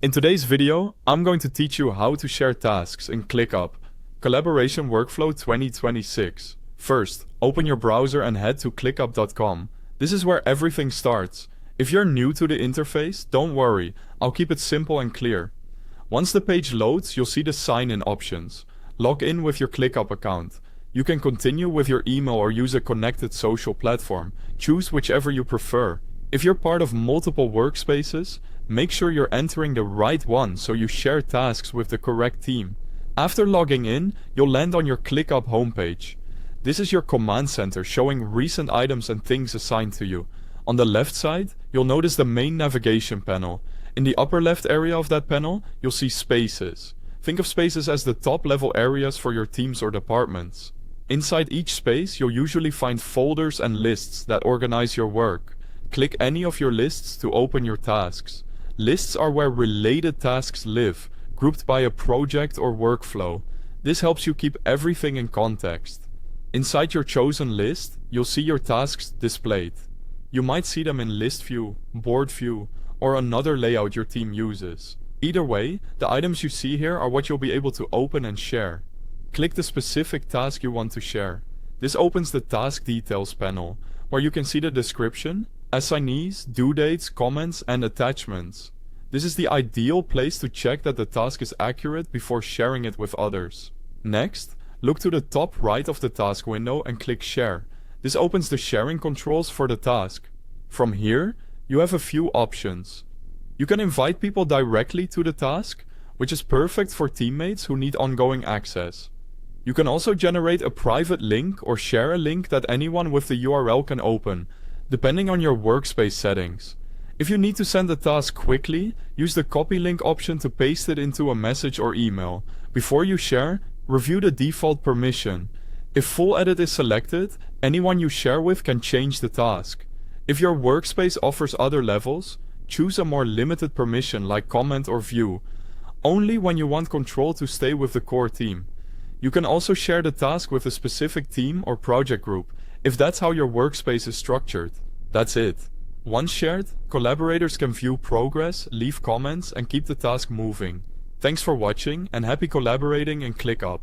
In today's video, I'm going to teach you how to share tasks in ClickUp, Collaboration Workflow 2026. First, open your browser and head to clickup.com. This is where everything starts. If you're new to the interface, don't worry, I'll keep it simple and clear. Once the page loads, you'll see the sign-in options. Log in with your ClickUp account. You can continue with your email or use a connected social platform. Choose whichever you prefer. If you're part of multiple workspaces, make sure you're entering the right one so you share tasks with the correct team. After logging in, you'll land on your ClickUp homepage. This is your command center showing recent items and things assigned to you. On the left side, you'll notice the main navigation panel. In the upper left area of that panel, you'll see spaces. Think of spaces as the top-level areas for your teams or departments. Inside each space, you'll usually find folders and lists that organize your work. Click any of your lists to open your tasks. Lists are where related tasks live, grouped by a project or workflow. This helps you keep everything in context. Inside your chosen list, you'll see your tasks displayed. You might see them in list view, board view, or another layout your team uses. Either way, the items you see here are what you'll be able to open and share. Click the specific task you want to share. This opens the Task Details panel, where you can see the description, assignees, due dates, comments, and attachments. This is the ideal place to check that the task is accurate before sharing it with others. Next, look to the top right of the task window and click Share. This opens the sharing controls for the task. From here, you have a few options. You can invite people directly to the task, which is perfect for teammates who need ongoing access. You can also generate a private link or share a link that anyone with the URL can open, depending on your workspace settings. If you need to send a task quickly, use the copy link option to paste it into a message or email. Before you share, review the default permission. If full edit is selected, anyone you share with can change the task. If your workspace offers other levels, choose a more limited permission like comment or view, only when you want control to stay with the core team. You can also share the task with a specific team or project group, if that's how your workspace is structured. That's it. Once shared, collaborators can view progress, leave comments, and keep the task moving. Thanks for watching and happy collaborating in ClickUp.